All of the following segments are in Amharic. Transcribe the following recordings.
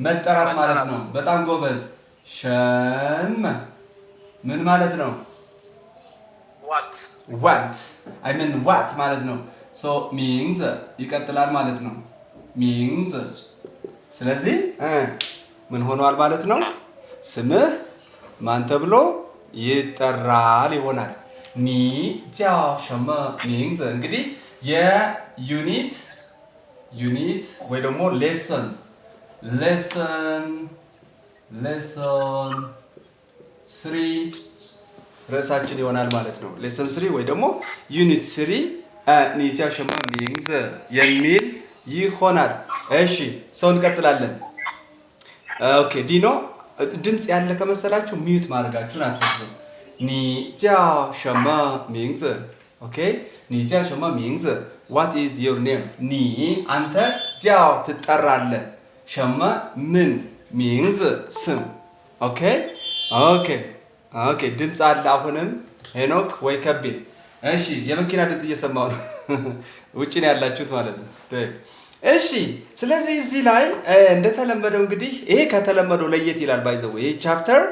መጠራት ማለት ነው በጣም ጎበዝ ሸም ምን ማለት ነው what I mean what ማለት ነው so means ይቀጥላል ማለት ነው means ስለዚህ ምን ሆኗል ማለት ነው ስምህ ማን ተብሎ ይጠራል ይሆናል ኒ ጃው ሸመ ሚንግዝ እንግዲህ የዩኒት ወይ ደግሞ ሌሰን 3 ርዕሳችን ይሆናል ማለት ነው ሌሰን 3 ወይ ደግሞ ዩኒት 3 ኒ ጃው ሸመ ሚንግዝ የሚል ይሆናል እሺ ሰው እንቀጥላለን ኦኬ ዲኖ ድምጽ ያለ ከመሰላችሁ ሚዩት ማድረጋችሁን አትርሱ ኒ ጃው ሸመ ሚንግዝ ኦኬ ኒ ጃው ሸመ ሚንግዝ what is your name ኒ አንተ ጃው ትጠራለህ ሸመ ምን ሚንግዝ ስም ኦኬ ድምጽ አለ አሁንም ሄኖክ ወይ ከቤ እሺ የመኪና ድምጽ እየሰማው ነው ውጪ ነው ያላችሁት ማለት ነው እሺ ስለዚህ እዚህ ላይ እንደተለመደው እንግዲህ ይሄ ከተለመደው ለየት ይላል ባይዘው ይሄ ቻፕተር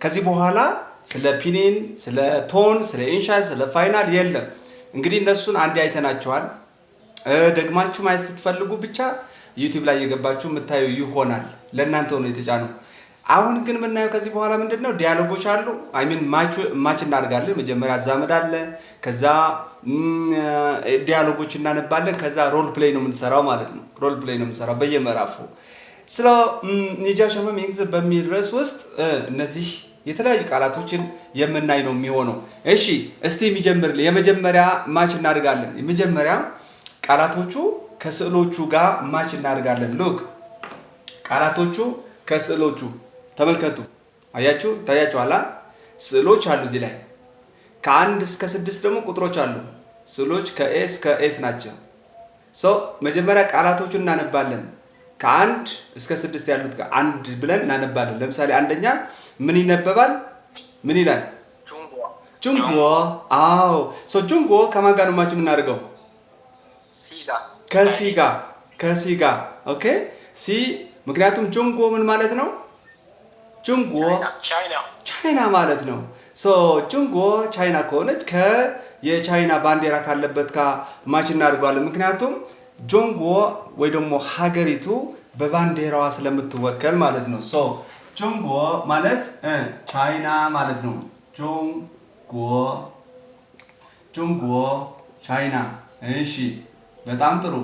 ከዚህ በኋላ ስለ ፒኒን ስለ ቶን ስለ ኢንሻል ስለ ፋይናል የለም እንግዲህ እነሱን አንዴ አይተናቸዋል ደግማችሁ ማየት ስትፈልጉ ብቻ ዩቲዩብ ላይ የገባችሁ የምታዩ ይሆናል ለእናንተ ነው የተጫነው አሁን ግን ምናየው ከዚህ በኋላ ምንድነው ዲያሎጎች አሉ አይ ሚን ማች እናደርጋለን መጀመሪያ አዛመድ አለ ከዛ ዲያሎጎች እናነባለን ከዛ ሮል ፕሌይ ነው የምንሰራው ማለት ነው ሮል ፕሌይ ነው የምንሰራው በየምዕራፉ ስለ ኒጃው ሸመ ሚንግዝ በሚል ርዕስ ውስጥ እነዚህ የተለያዩ ቃላቶችን የምናይ ነው የሚሆነው እሺ እስቲ የመጀመሪያ ማች እናደርጋለን የመጀመሪያ ቃላቶቹ ከስዕሎቹ ጋር ማች እናደርጋለን ሉክ ቃላቶቹ ከስዕሎቹ ተመልከቱ አያችሁ ታያችኋላ ስዕሎች አሉ እዚህ ላይ ከ1 እስከ 6 ደግሞ ቁጥሮች አሉ ስዕሎች ከኤ እስከ ኤፍ ናቸው መጀመሪያ ቃላቶቹን እናነባለን ከ1 እስከ 6 ያሉት ከ1 ብለን እናነባለን ለምሳሌ አንደኛ ምን ይነበባል ምን ይላል ጁንጎ አዎ ጁንጎ ከማን ጋር ነው ማች የምናደርገው ከሲጋ ኦኬ ሲ ምክንያቱም ጁንጎ ምን ማለት ነው ጁንጎ ቻይና ማለት ነው ጁንጎ ቻይና ከሆነች የቻይና ባንዲራ ካለበት ጋር ማች እናደርጋለን ምክንያቱም ጆንጎ ወይ ደግሞ ሀገሪቱ በባንዲራዋ ስለምትወከል ማለት ነው ጆንጎ ማለት ቻይና ማለት ነው ጆንጎ ቻይና እሺ በጣም ጥሩ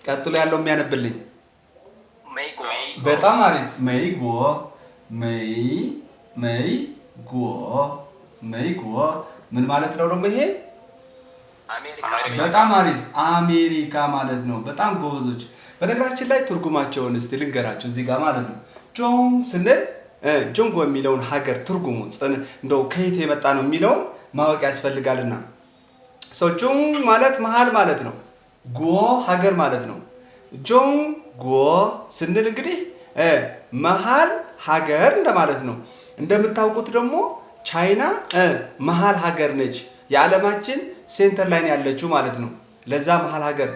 ቀጥሎ ያለው የሚያነብልኝ በጣም አሪፍ መይጎ ምን ማለት ነው ደግሞ ይሄ በጣም አሪፍ አሜሪካ ማለት ነው በጣም ጎበዞች በነገራችን ላይ ትርጉማቸውን እስቲ ልንገራችሁ እዚህ ጋር ማለት ነው ጆን ስንል ጆንጎ የሚለውን ሀገር ትርጉሙ እንደው ከየት የመጣ ነው የሚለው ማወቅ ያስፈልጋልና ጆን ማለት መሃል ማለት ነው ጎ ሀገር ማለት ነው ጆንጎ ስንል እንግዲህ መሃል ሀገር እንደማለት ነው እንደምታውቁት ደግሞ ቻይና መሃል ሀገር ነች የዓለማችን ሴንተር ላይ ያለችው ማለት ነው ለዛ መሃል ሀገር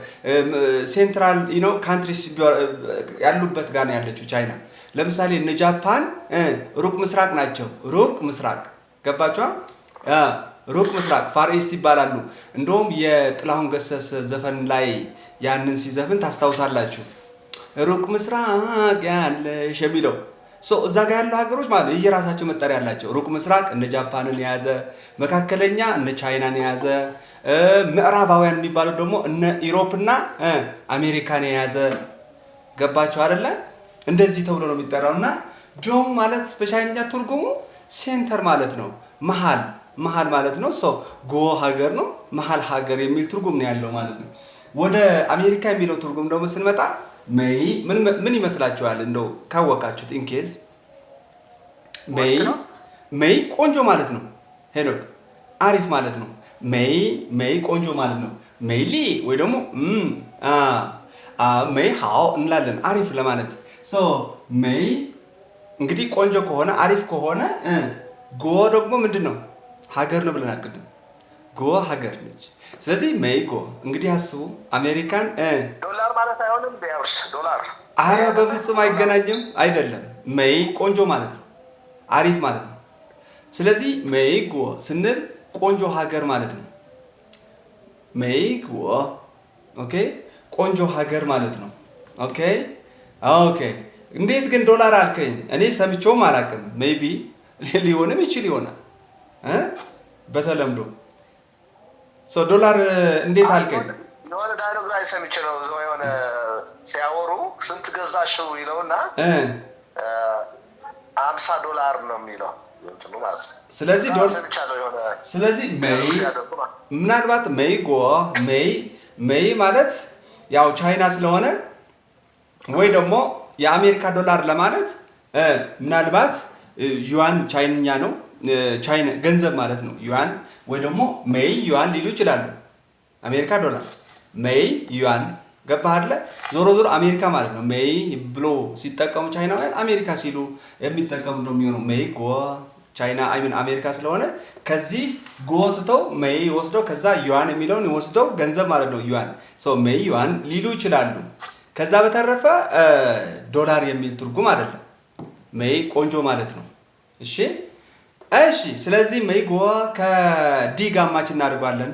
ሴንትራል ካንትሪስ ያሉበት ጋር ያለችው ቻይና ለምሳሌ እነ ጃፓን ሩቅ ምስራቅ ናቸው ሩቅ ምስራቅ ገባችሁ ሩቅ ምስራቅ ፋር ኢስት ይባላሉ እንደውም የጥላሁን ገሰሰ ዘፈን ላይ ያንን ሲዘፍን ታስታውሳላችሁ ሩቅ ምስራቅ ያለሽ የሚለው እዛ ጋር ያሉ ሀገሮች ማለት የየራሳቸው መጠሪያ ያላቸው ሩቅ ምስራቅ እነ ጃፓንን የያዘ መካከለኛ እነ ቻይናን የያዘ ምዕራባውያን የሚባሉ ደግሞ እነ ኢሮፕና አሜሪካን የያዘ ገባቸው አይደለ እንደዚህ ተብሎ ነው የሚጠራውና ጆን ማለት በቻይንኛ ትርጉሙ ሴንተር ማለት ነው መሃል ማለት ነው ጎ ሀገር ነው መሃል ሀገር የሚል ትርጉም ነው ያለው ማለት ነው ወደ አሜሪካ የሚለው ትርጉም ደግሞ ስንመጣ ምን ይመስላችኋል እንደው ካወቃችሁት ኢንኬዝ ሜይ ቆንጆ ማለት ነው ሄኖክ አሪፍ ማለት ነው ሜይ ቆንጆ ማለት ነው ሜይሊ ወይ ደግሞ ሜይ ሃው እንላለን አሪፍ ለማለት ሜይ እንግዲህ ቆንጆ ከሆነ አሪፍ ከሆነ ጎ ደግሞ ምንድነው ሀገር ነው ብለናል ቅድም ጎ ሀገር ነች ስለዚህ ሜይ ጎ እንግዲህ አስቡ አሜሪካን ዶላር ማለት አይሆንም ዶላር አረ በፍጹም አይገናኝም። አይደለም ሜይ ቆንጆ ማለት ነው፣ አሪፍ ማለት ነው። ስለዚህ ሜይ ጎ ስንል ቆንጆ ሀገር ማለት ነው። ሜይ ጎ ኦኬ፣ ቆንጆ ሀገር ማለት ነው። ኦኬ ኦኬ። እንዴት ግን ዶላር አልከኝ? እኔ ሰምቼውም አላውቅም። ሜይቢ ሊሆንም ይችል ይሆናል በተለምዶ ዶላር እንዴት አልከኝ? የሆነ ዳይሎግ ላይ ሰምቼ ነው የሆነ ሲያወሩ ስንት ገዛሽው ይለውና $50 ነው የሚለው። ስለዚህ ምናልባት ሜይ ጎ ሜይ ማለት ያው ቻይና ስለሆነ ወይ ደግሞ የአሜሪካ ዶላር ለማለት ምናልባት ዩዋን ቻይንኛ ነው፣ ቻይና ገንዘብ ማለት ነው ዩዋን፣ ወይ ደግሞ ሜይ ዩዋን ሊሉ ይችላሉ። አሜሪካ ዶላር ሜይ ዩዋን ገባህ አይደለ? ዞሮ ዞሮ አሜሪካ ማለት ነው። ሜይ ብሎ ሲጠቀሙ ቻይናውያን አሜሪካ ሲሉ የሚጠቀሙት ነው የሚሆነው። ሜይ ጎ ቻይና አይሚን አሜሪካ ስለሆነ ከዚህ ጎትተው ሜይ ወስደው ከዛ ዩዋን የሚለውን ወስደው ገንዘብ ማለት ነው ዩዋን። ሜይ ዩዋን ሊሉ ይችላሉ። ከዛ በተረፈ ዶላር የሚል ትርጉም አይደለም። ሜይ ቆንጆ ማለት ነው። እሺ እሺ። ስለዚህ ሜይ ጎ ከዲ ጋር ማች እናደርጋለን።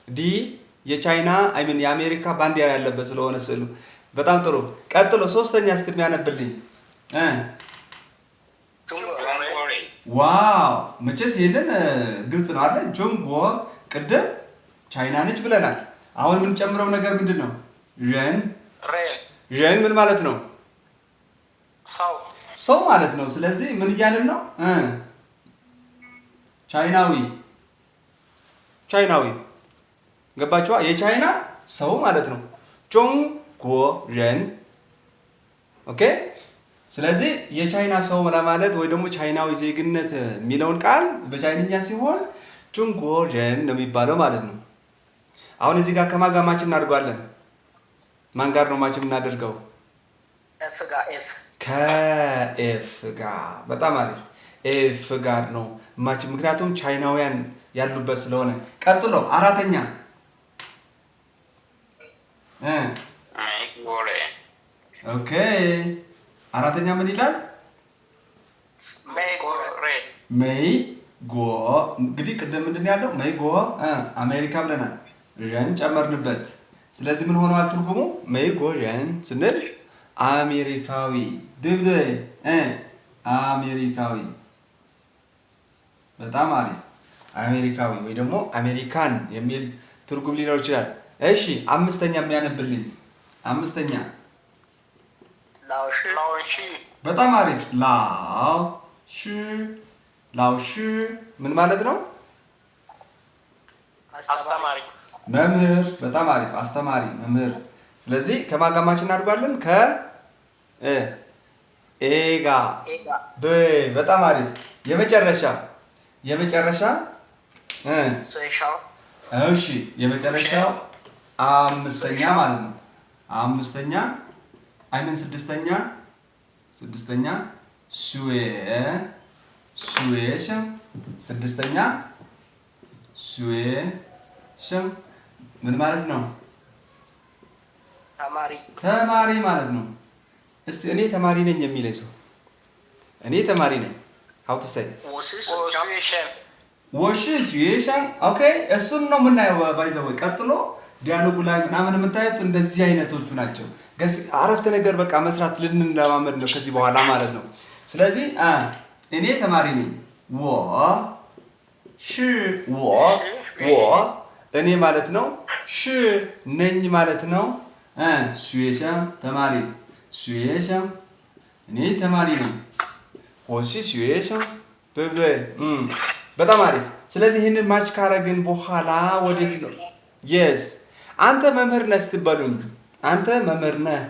ዲ የቻይና አይሚን የአሜሪካ ባንዲራ ያለበት ስለሆነ ስዕሉ በጣም ጥሩ። ቀጥሎ ሶስተኛ ስትል የሚያነብልኝ ዋው መቼስ ይሄንን ግልጽ ነው አይደል? ጆንጎ ቅድም ቻይና ነች ብለናል። አሁን የምንጨምረው ነገር ምንድን ነው? ሬን ምን ማለት ነው? ሰው ማለት ነው። ስለዚህ ምን እያልን ነው? ቻይናዊ ገባችኋ? የቻይና ሰው ማለት ነው። ጆንጎ ሬን ኦኬ። ስለዚህ የቻይና ሰው ለማለት ወይ ደግሞ ቻይናዊ ዜግነት የሚለውን ቃል በቻይንኛ ሲሆን ጆንጎ ሬን ነው የሚባለው ማለት ነው። አሁን እዚህ ጋር ከማን ጋር ማች እናደርጋለን? ማን ጋር ነው ማች የምናደርገው? ከኤፍ ጋር። በጣም አሪፍ። ኤፍ ጋር ነው ማች፣ ምክንያቱም ቻይናውያን ያሉበት ስለሆነ። ቀጥሎ አራተኛ ኦኬ። አራተኛ ምን ይላል? ሜይ ጎ። እንግዲህ ቅድም ምንድን ያለው ሜይ ጎ አሜሪካ ብለናል፣ ሬን ጨመርንበት። ስለዚህ ምን ሆነዋል ትርጉሙ? ሜይ ጎ ሬን ስንል አሜሪካዊ ድብደ አሜሪካዊ። በጣም አሪፍ። አሜሪካዊ ወይ ደግሞ አሜሪካን የሚል ትርጉም ሊኖር ይችላል። እሺ አምስተኛ የሚያነብልኝ አምስተኛ ላውሺ። በጣም አሪፍ። ላውሺ ምን ማለት ነው? አስተማሪ፣ መምህር። በጣም አሪፍ። አስተማሪ፣ መምህር። ስለዚህ ከማጋማችን እናድርጋለን ኤጋ በጣም አሪፍ። የመጨረሻ እሺ፣ የመጨረሻው አምስተኛ ማለት ነው። አምስተኛ አይምን ስድስተኛ ሱዌሽም ስድስተኛ ሱዌሽም ምን ማለት ነው? ተማሪ ማለት ነው። እስቲ እኔ ተማሪ ነኝ የሚለኝ ሰው እኔ ተማሪ ነኝ ሀውት ሰይ ወሽ ሱዌሽም ኦኬ። እሱን ነው የምናየው ባይዘው። ቀጥሎ ዲያሎጉ ላይ ምናምን የምታዩት እንደዚህ አይነቶቹ ናቸው። አረፍተ ነገር በቃ መስራት ልንለማመድ ነው ከዚህ በኋላ ማለት ነው። ስለዚህ እኔ ተማሪ ነኝ። እኔ ማለት ነው። ነኝ ማለት ነው። ሱዌሻም ተማሪ፣ ሱዌሻም እኔ ተማሪ ነኝ። ሆሲ ሱዌሻም በበ በጣም አሪፍ። ስለዚህ ይህንን ማች ካረግን በኋላ ወዴት ነው? የስ አንተ መምህር ነህ ስትበሉኝ፣ አንተ መምህር ነህ።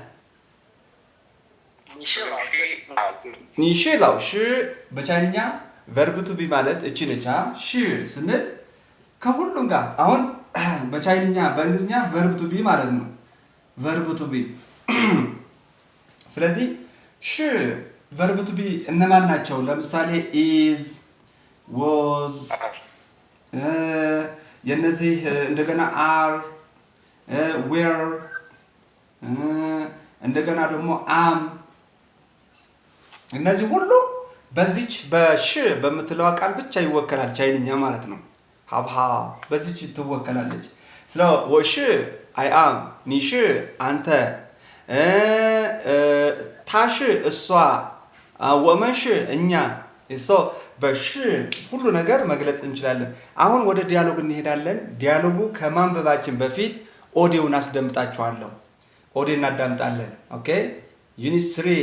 ኒሽ ላውሽ በቻይንኛ ቨርብ ቱ ቢ ማለት እቺ ነች። ሽ ስንል ከሁሉም ጋር አሁን በቻይንኛ በእንግሊዝኛ ቨርብ ቱ ቢ ማለት ነው። ቨርብ ቱ ቢ። ስለዚህ ሽ ቨርብ ቱ ቢ እነማን ናቸው? ለምሳሌ ኢዝ፣ ወዝ፣ የነዚህ እንደገና አር፣ ዌር እንደገና ደግሞ አም እነዚህ ሁሉ በዚች በሽ በምትለዋ ቃል ብቻ ይወከላል። ቻይንኛ ማለት ነው። ሀብሃ በዚች ትወከላለች። ስለ ወሽ አይ አም፣ ኒሽ አንተ፣ ታሽ እሷ፣ ወመሽ እኛ በሽ ሁሉ ነገር መግለጽ እንችላለን። አሁን ወደ ዲያሎግ እንሄዳለን። ዲያሎጉ ከማንበባችን በፊት ኦዲዮን አስደምጣችኋለሁ። ኦዲዮ እናዳምጣለን። ኦኬ ዩኒት 3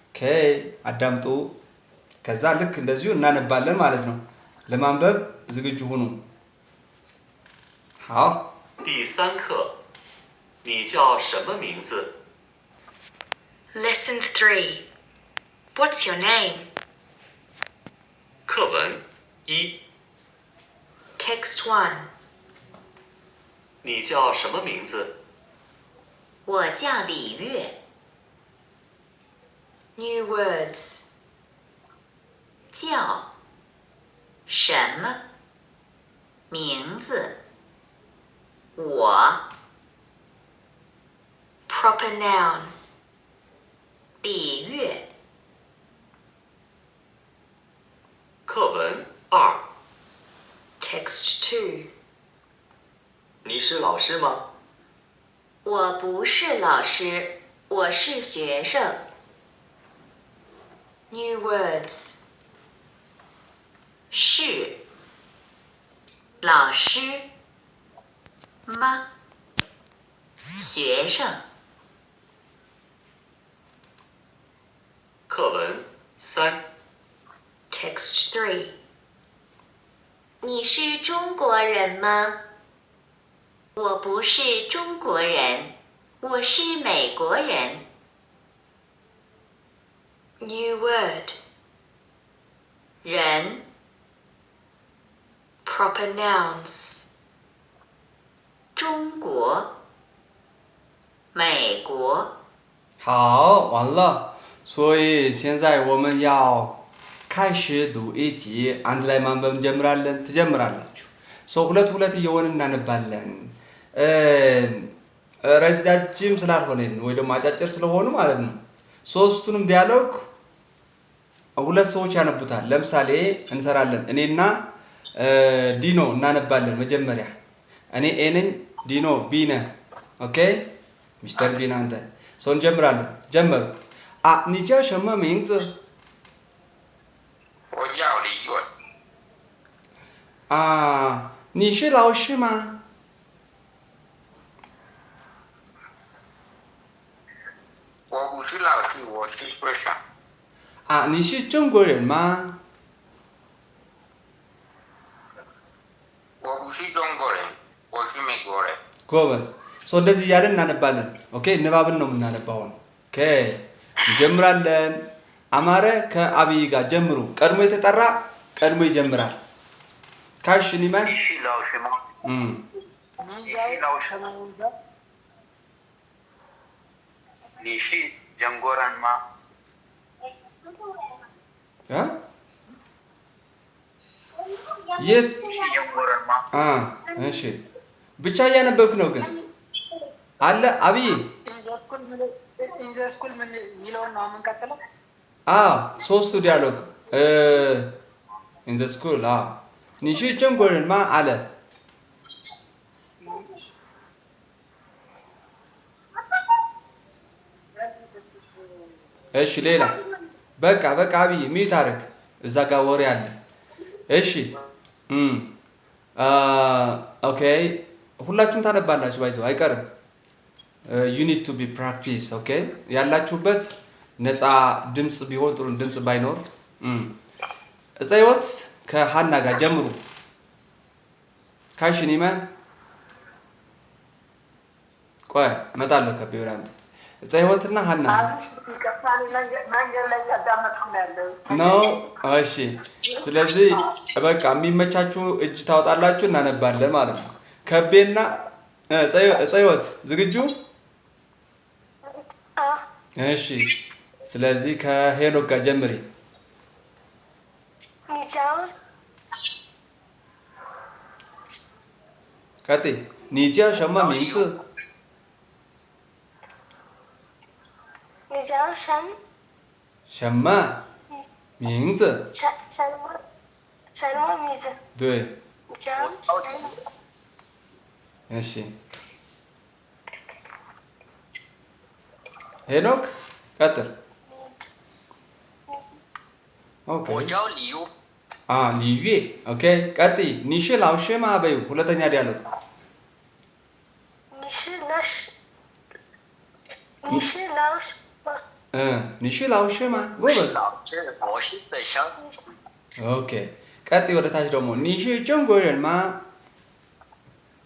ኦኬ አዳምጡ። ከዛ ልክ እንደዚሁ እናነባለን ማለት ነው። ለማንበብ ዝግጁ ሁኑ። 好。第3课，你叫什么名字？ Lesson 3. What's your name? 课文1， Text 1. 你叫什么名字？ 我叫李月。 New words. 叫什么名字？我 Proper noun. 李月。课文2， Text 2. 你是老师吗？ 我不是老师，我是学生。 New words. 是老师吗？学生。课文3， Text 3. 你是中国人吗？我不是中国人，我是美国人。 New word. 人 Proper nouns. 中国美国。好，完了。所以现在我们要开始读一集。አንድ ላይ ማንበብ እንጀምራለን። ትጀምራላችሁ። ሁለት ሁለት እየሆንን እናነባለን። ረጃጅም ስላልሆነ ወይ ደግሞ አጫጭር ስለሆኑ ማለት ነው። ሶስቱንም ዲያሎግ ሁለት ሰዎች ያነቡታል። ለምሳሌ እንሰራለን። እኔና ዲኖ እናነባለን። መጀመሪያ እኔ ኤ ነኝ፣ ዲኖ ቢ ነህ። ኦኬ ሚስተር ቢ ነህ አንተ። እንጀምራለን። ጀመሩ። 你叫什么名字？ 我叫李月。你是老师吗？ 我不是老师，我是学生。你是中国人吗？ 我不是中国人，我是美国人。 ጎበዝ። እንደዚህ እያለን እናነባለን። ኦኬ ንባብን ነው የምናነባው። ኦኬ እንጀምራለን። አማረ ከአብይ ጋር ጀምሩ። ቀድሞ የተጠራ ቀድሞ ይጀምራል። ካሽ ኒማን 你是老师吗？你是老师吗？你是中国人吗？ የት? 你是中国人吗？ እሺ ብቻ እያነበብክ ነው ግን አለ አብይ ኢንዘስኩል ምን የሚለውን ነው የምንቀጥለው? ሶስቱ ዲያሎግ ኢን ዘ ስኩል ኒሺ ጀንጎርን ማ አለ። እሺ ሌላ በቃ አብይ ሚት አድርግ። እዛ ጋር ወሬ አለ። እሺ ኦኬ ሁላችሁም ታነባላችሁ። ባይዘው አይቀርም። ዩ ኒድ ቱ ቢ ፕራክቲስ ኦኬ። ያላችሁበት ነፃ ድምፅ ቢሆን ጥሩ፣ ድምፅ ባይኖር እፀ ህይወት ከሀና ጋር ጀምሩ። ካሽን ይመን ቆይ እመጣለሁ። ከቢው አንተ እፀ ህይወትና ሀና ነው። እሺ ስለዚህ በቃ የሚመቻችሁ እጅ ታወጣላችሁ፣ እናነባለን ማለት ነው። ከቤና እፀ ህይወት ዝግጁ? እሺ ስለዚህ ከሄኖክ ጋር ጀምሪ። 你叫 ቀጥይ።你叫什么名字？叫什么名字？什么名字？对，叫什么？እሺ ሄኖክ ቀጥል። ኦኬ 我叫李优， ሊዩዬ ኦኬ ቀጥይ። ኒሽ ላውሽማ በይው ሁለተኛ ዲያሎግ 你是老师吗？ ኒሽ ላውሽማ ጎበዝ 老师，我是学生， ኦኬ ቀጥይ። ወደ ታች ደግሞ ኒሽ ጀንጎረን ማ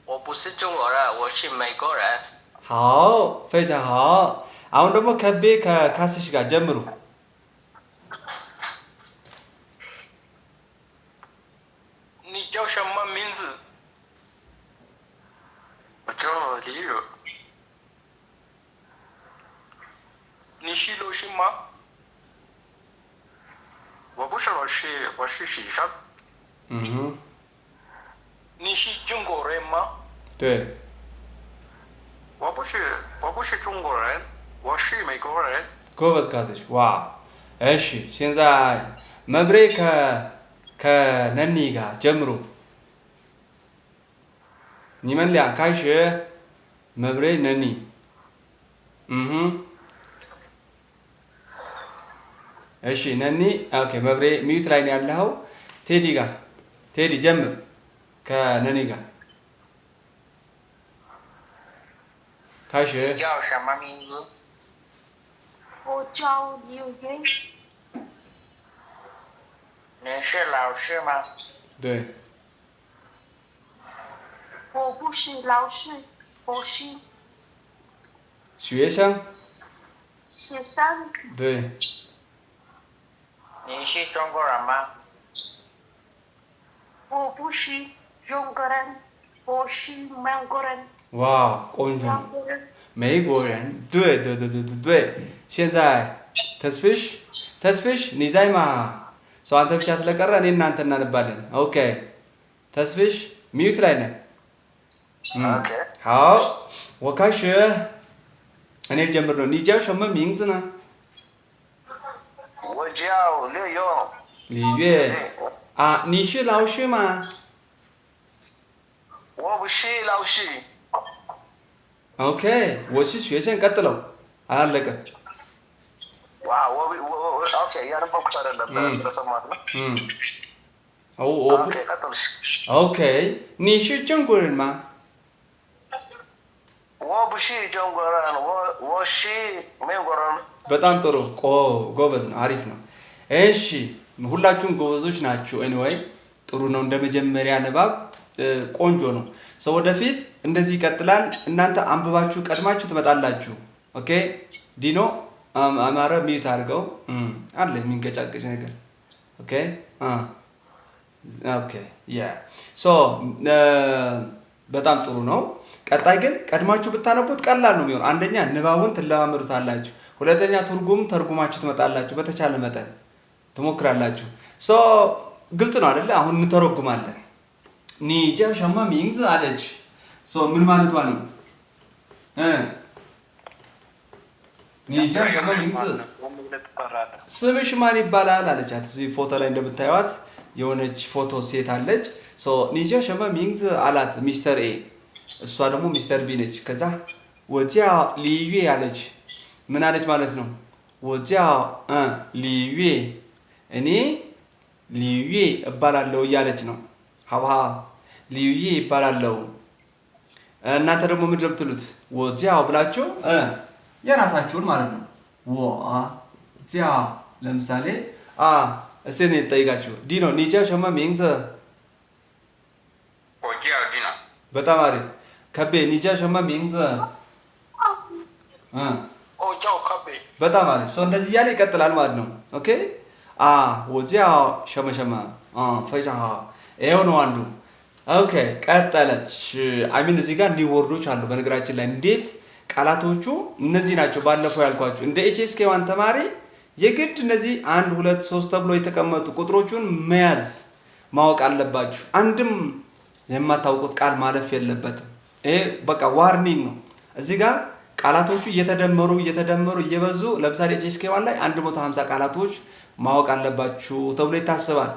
我不是中国人，我是美国人。 好非常好。አሁን ደግሞ ከቤ ከካስሽ ጋር ጀምሩ። 你叫什么名字？我叫李宇。你是老师吗？我不是老师，我是学生。你是中国人吗？对，我不是中国人，我是美国人。 ጎበዝ ካስሽ ዋ እሺ现在መብሬ ከነኒ ጋር ጀምሩ 你们俩开始 መብሬ ነኒ እሺ ነኒ ኦኬ መብሬ ሚዩት ላይ ነው ያለው ቴዲ ጋር ቴዲ ጀምር ከነኒ ጋር 开始 叫什么名字？我叫刘云，你是老师吗？对我不是老师，我是学生学生。对你是中国人吗？我不是中国人，我是美国人。 哇ቆንጆ ነው 美国人。 美国人对对对对对对现在ተስፍሽ ኒዛይማ ሰው አንተ ብቻ ስለቀረ እኔ እናንተ እናነባለን ኦኬ ተስፍሽ ሚዩት ላይ ነህ OK 好我开始እኔ ልጀምር ነው 你叫什么名字呢我叫刘勇。李月啊你是老师吗我不是老师。 ኦኬ 我是学生ቀጥለው አላለቀ 哇，我 OK， ያነበብኩት አይደለም ስለሰማት ነው። OK ቀጥልሽ። ኦኬ 你是中国人吗我不是中国人，我是美国人。 በጣም ጥሩ ጎበዝ ነው አሪፍ ነው እሺ ሁላችሁም ጎበዞች ናችሁ ኤኒዌይ ጥሩ ነው እንደ መጀመሪያ ንባብ ቆንጆ ነው ሰው ወደፊት እንደዚህ ይቀጥላል እናንተ አንብባችሁ ቀድማችሁ ትመጣላችሁ ኦኬ ዲኖ አማረ ሚት አድርገው አለ የሚንቀጫቀጭ ነገር ኦኬ ኦኬ ያ ሶ በጣም ጥሩ ነው ቀጣይ ግን ቀድማችሁ ብታነቡት ቀላል ነው የሚሆን አንደኛ ንባቡን ትለማመዱታላችሁ ሁለተኛ ተርጉማችሁ ትመጣላችሁ በተቻለ መጠን ትሞክራላችሁ ሶ ግልጽ ነው አይደለ አሁን እንተረጉማለን 你叫什么名字አለች ሶ ምን ማለቷ ነው你叫什么名字 ስምሽ ማን ይባላል አለቻት እዚህ ፎቶ ላይ እንደምታዩት የሆነች ፎቶ ሴት አለች ሶ 你叫什么名字አላት ሚስተር ኤ እሷ ደግሞ ሚስተር ቢ ነች ከዛ 我叫李月አለች ምን አለች ማለት ነው 我叫李月እኔ ሊዩዬ እባላለሁ እያለች ነው ሀብሀ ሊዩዬ ይባላለሁ እናንተ ደግሞ ምንድን ነው የምትሉት ወጂያው ብላችሁ የራሳችሁን ማለት ነው ወጂያው ለምሳሌ እስቲ እኔ ልጠይቃችሁ ዲኖ ኒጃ ሸማ ሚንግዝ ወጂያው ዲኖ በጣም አሪፍ ከቤ ኒጃ ሸማ ሚንግዝ ወጂያው ከቤ በጣም አሪፍ ሰው እንደዚህ እያለ ይቀጥላል ማለት ነው ኦኬ 我叫什么什么非常好 ይሄው ነው አንዱ ኦኬ ቀጠለች አሚን እዚህ ጋር እንዲወርዶች አሉ በነገራችን ላይ እንዴት ቃላቶቹ እነዚህ ናቸው ባለፈው ያልኳችሁ እንደ ኤችኤስኬ ዋን ተማሪ የግድ እነዚህ 1 2 3 ተብሎ የተቀመጡ ቁጥሮቹን መያዝ ማወቅ አለባችሁ አንድም የማታውቁት ቃል ማለፍ የለበትም ይሄ በቃ ዋርኒንግ ነው እዚህ ጋር ቃላቶቹ እየተደመሩ እየበዙ ለምሳሌ HSK1 ላይ 150 ቃላቶች ማወቅ አለባችሁ ተብሎ ይታሰባል።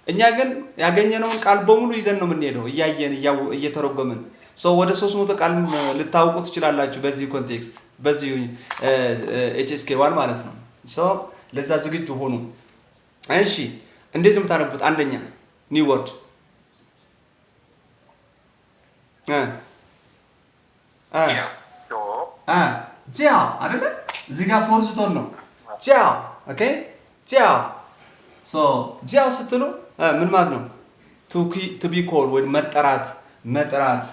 እኛ ግን ያገኘነውን ቃል በሙሉ ይዘን ነው የምንሄደው እያየን እየተረጎምን ወደ 300 ቃል ልታውቁ ትችላላችሁ በዚህ ኮንቴክስት በዚህ HSK1 ማለት ነው። ለዛ ዝግጁ ሆኑ። እሺ እንዴት ነው የምታነቡት? አንደኛ ኒው ወርድ ጂያው አይደለ? እዚህ ጋር ፎርዝ ቶን ነው ጂያው። ኦኬ ጂያው ጂያው ስትሉ ምን ማለት ነው? ቱ ቢ ኮል ወይ መጠራት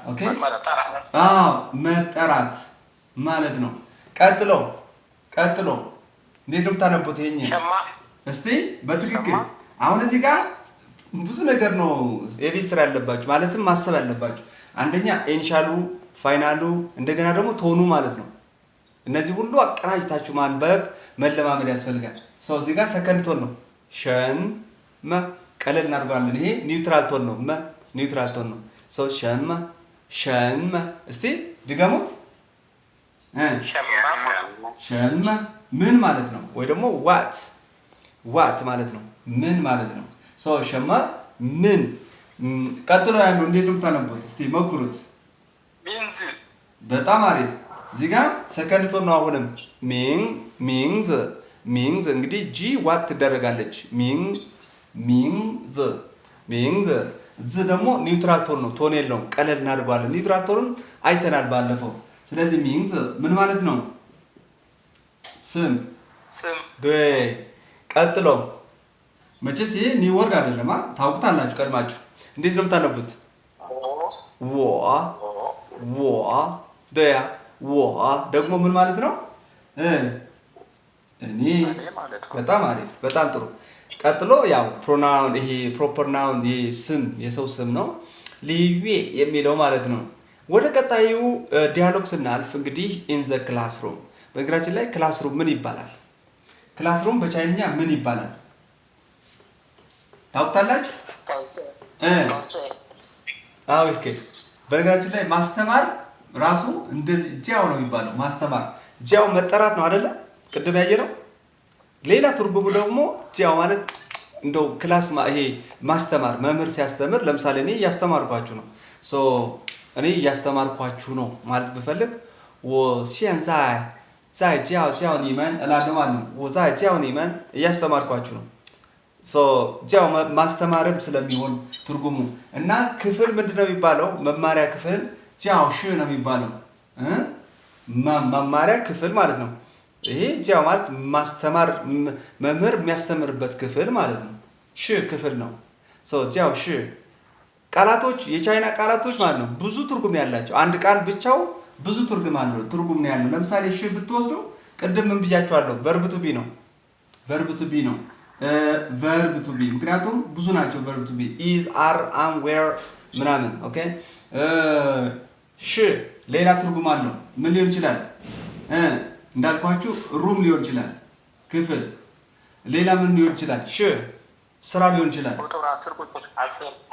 ኦኬ መጠራት ማለት ነው። ቀጥሎ እንዴት ነው የምታነቡት? ይሄን እስቲ በትክክል አሁን እዚህ ጋር ብዙ ነገር ነው የቤት ስራ ያለባችሁ ማለትም ማሰብ ያለባችሁ። አንደኛ ኢኒሻሉ፣ ፋይናሉ እንደገና ደግሞ ቶኑ ማለት ነው። እነዚህ ሁሉ አቀናጅታችሁ ማንበብ መለማመድ ያስፈልጋል። እዚህ ጋር ሰከንድ ቶን ነው ሸን መ ቀለል እናድርገዋለን። ይሄ ኒውትራል ቶን ነው ኒውትራል ቶን ነው። ሸንመ እስቲ ድገሙት። ሸንመ ምን ማለት ነው? ወይ ደግሞ ዋት ማለት ነው ምን ማለት ነው? ሸማ ምን። ቀጥሎ ያለው እንዴት ነው የምታነቡት? እስቲ ሞክሩት። በጣም አሪፍ። እዚህ ጋር ሰከንድ ቶን ነው። አሁንም ሚንግዝ እንግዲህ ጂ ዋት ትደረጋለች። ሚንግዝ እዚ ደግሞ ኒውትራል ቶን ነው። ቶን የለውም። ቀለል እናድርገዋለን። ኒውትራል ቶንን አይተናል ባለፈው። ስለዚህ ሚንግዝ ምን ማለት ነው? ስም። ቀጥሎ መቼስ ይሄ ኒው ወርድ አይደለም ታውቁታላችሁ ቀድማችሁ። እንዴት ነው የምታነቡት? ደግሞ ምን ማለት ነው? እኔ። በጣም አሪፍ፣ በጣም ጥሩ። ቀጥሎ ያው ፕሮናውን፣ ይሄ ፕሮፐር ናውን፣ ይሄ ስም የሰው ስም ነው። ልዩ የሚለው ማለት ነው። ወደ ቀጣዩ ዲያሎግ ስናልፍ እንግዲህ ኢን ዘ ክላስሩም። በነገራችን ላይ ክላስሩም ምን ይባላል? ክላስሩም በቻይንኛ ምን ይባላል? ታውቁታላችሁ? ኦኬ። በነገራችን ላይ ማስተማር ራሱ እንደዚህ ጂያው ነው የሚባለው። ማስተማር ጂያው መጠራት ነው አይደለ? ቅድም ያየነው። ሌላ ትርጉሙ ደግሞ ጂያው ማለት እንደው ክላስ ይሄ ማስተማር፣ መምህር ሲያስተምር፣ ለምሳሌ እኔ እያስተማርኳችሁ ነው። እኔ እያስተማርኳችሁ ነው ማለት ብፈልግ ዛይ ጂያው ኒመን እላለሁ ማለት ነው። ዛይ ጂያው ኒመን እያስተማርኳችሁ ነው። ጂያው ማስተማርም ስለሚሆን ትርጉሙ እና ክፍል ምንድነው የሚባለው? መማሪያ ክፍል ጂያው ሽ ነው የሚባለው። መማሪያ ክፍል ማለት ነው። ይሄ ጂያው ማለት ማስተማር፣ መምህር የሚያስተምርበት ክፍል ማለት ነው። ሽ ክፍል ነው። ጂያው ሽ ቃላቶች፣ የቻይና ቃላቶች ማለት ነው ብዙ ትርጉም ያላቸው። አንድ ቃል ብቻው ብዙ ትርጉም ነው ያለው። ለምሳሌ ሽ ብትወስዱ ቅድም ምን ብያችኋለሁ? ቨርብ ቱ ቢ ነው። ቨርብ ቱ ቢ ምክንያቱም ብዙ ናቸው። ቨርብ ቱ ቢ ኢዝ፣ አር፣ አም፣ ዌር ምናምን። ኦኬ። ሽ ሌላ ትርጉም አለው። ምን ሊሆን ይችላል? እንዳልኳችሁ ሩም ሊሆን ይችላል፣ ክፍል። ሌላ ምን ሊሆን ይችላል? ሽ ስራ ሊሆን ይችላል።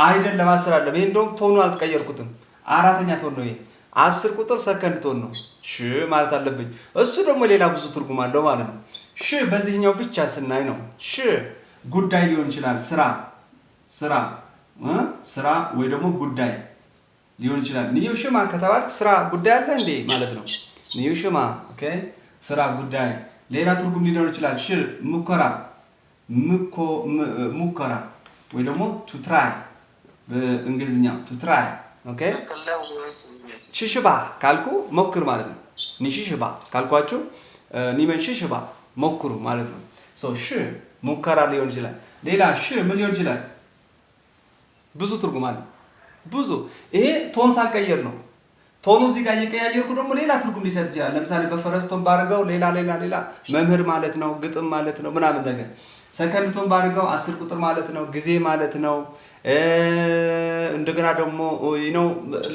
አይደለም 10 አይደለም። ይሄ እንደውም ቶኑ አልቀየርኩትም። አራተኛ ቶን ነው ይሄ። 10 ቁጥር ሰከንድ ቶን ነው። ሽ ማለት አለብኝ። እሱ ደግሞ ሌላ ብዙ ትርጉም አለው ማለት ነው። ሽ በዚህኛው ብቻ ስናይ ነው። ሽ ጉዳይ ሊሆን ይችላል። ስራ ወይ ደግሞ ጉዳይ ሊሆን ይችላል። ኒው ሽማ ከተባልክ ስራ ጉዳይ አለ እንዴ ማለት ነው። ኒው ሽማ ኦኬ፣ ስራ ጉዳይ። ሌላ ትርጉም ሊኖር ይችላል። ሽ ሙከራ ወይ ደግሞ ቱ ትራይ በእንግሊዝኛው ቱ ትራይ ኦኬ። ሽሽባ ካልኩ ሞክር ማለት ነው። ኒሽሽባ ካልኳችሁ ኒመን ሽሽባ ሞክሩ ማለት ነው። ሽ ሙከራ ሊሆን ይችላል። ሌላ ሽ ምን ሊሆን ይችላል? ብዙ ትርጉም አለ። ብዙ። ይሄ ቶን ሳልቀየር ነው። ቶኑ እዚህ ጋር እየቀያየርኩ ደግሞ ሌላ ትርጉም ሊሰጥ ይችላል። ለምሳሌ በፈረስ ቶን ባድርገው ሌላ መምህር ማለት ነው፣ ግጥም ማለት ነው ምናምን ነገር። ሰከንድ ቶን ባድርገው 10 ቁጥር ማለት ነው፣ ጊዜ ማለት ነው። እንደገና ደግሞ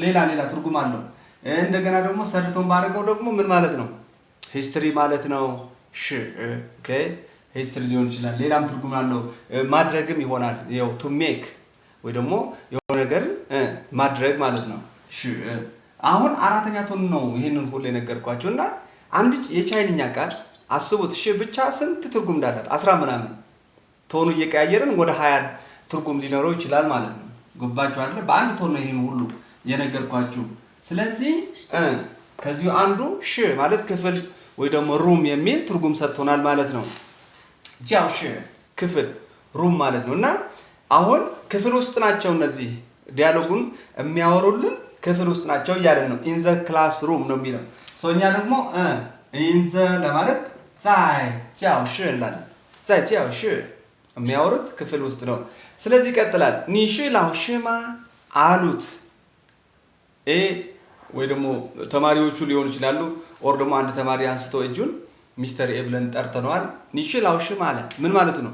ሌላ ትርጉም አለው። እንደገና ደግሞ ሰርድ ቶን ባድርገው ደግሞ ምን ማለት ነው? ሂስትሪ ማለት ነው። ኦኬ፣ ሂስትሪ ሊሆን ይችላል። ሌላም ትርጉም አለው። ማድረግም ይሆናል። ያው ቱ ሜክ ወይ ደግሞ የሆነ ነገር ማድረግ ማለት ነው። አሁን አራተኛ ቶን ነው ይሄንን ሁሉ የነገርኳችሁ እና አንድ የቻይንኛ ቃል አስቡት ሽ ብቻ ስንት ትርጉም እንዳላት 10 ምናምን ቶኑ እየቀያየርን ወደ 20 ትርጉም ሊኖረው ይችላል ማለት ነው። ገባችሁ አይደል? በአንድ ቶን ነው ይሄን ሁሉ የነገርኳችሁ። ስለዚህ ከዚሁ አንዱ ሽ ማለት ክፍል ወይ ደግሞ ሩም የሚል ትርጉም ሰጥቶናል ማለት ነው። ጃው ሽ ክፍል ሩም ማለት ነው። እና አሁን ክፍል ውስጥ ናቸው እነዚህ ዲያሎጉን የሚያወሩልን ክፍል ውስጥ ናቸው እያለን ነው። ኢን ዘ ክላስ ሩም ነው የሚለው ሰው። እኛ ደግሞ ኢን ዘ ለማለት ዛይ ጃው ሽ እንላለን። ዛይ ጃው ሽ የሚያወሩት ክፍል ውስጥ ነው። ስለዚህ ይቀጥላል። ኒሽ ላውሽማ አሉት ወይ ደግሞ ተማሪዎቹ ሊሆኑ ይችላሉ። ኦር ደግሞ አንድ ተማሪ አንስቶ እጁን ሚስተር ኤ ብለን ጠርተነዋል። ኒሽ ላውሽማ አለ። ምን ማለት ነው?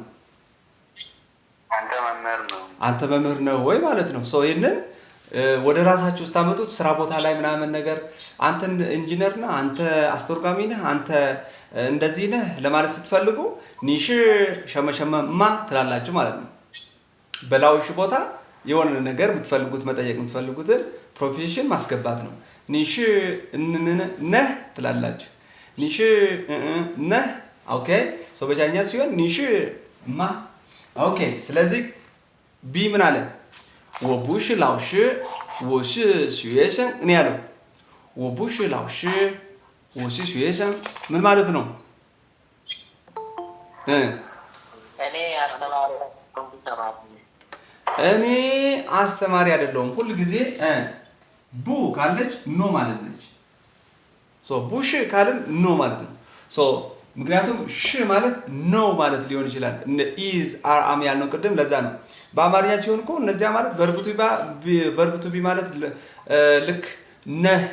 አንተ መምህር ነው ወይ ማለት ነው። ሰው ይሄንን ወደ ራሳችሁ ስታመጡት ስራ ቦታ ላይ ምናምን ነገር አንተ ኢንጂነር ነህ፣ አንተ አስተርጓሚ ነህ፣ አንተ እንደዚህ ነህ ለማለት ስትፈልጉ ኒሽ ሸመሸመማ ትላላችሁ ማለት ነው። በላውሽ ቦታ የሆነ ነገር የምትፈልጉት መጠየቅ የምትፈልጉትን ፕሮፌሽን ማስገባት ነው። ኒሽ ነህ ትላላችሁ። ኒሽ ነህ ኦኬ። ሶ በቻይኛ ሲሆን ኒሽ ማ ኦኬ። ስለዚህ ቢ ምን አለ? 我不是老师我是学生እኔ ያለው 我不是老师我是学生ምን ማለት ነው? እኔ አስተማሪ አይደለሁም። ሁሉ ጊዜ ቡ ካለች ኖ ማለት ነች። ሶ ቡሽ ካልን ኖ ማለት ነው። ሶ ምክንያቱም ሽ ማለት ኖ ማለት ሊሆን ይችላል። ኢዝ አር አም ያልነው ቅድም ለዛ ነው። በአማርኛ ሲሆን እኮ እነዚያ ማለት ቨርብ ቱ ቢ ማለት ልክ ነህ፣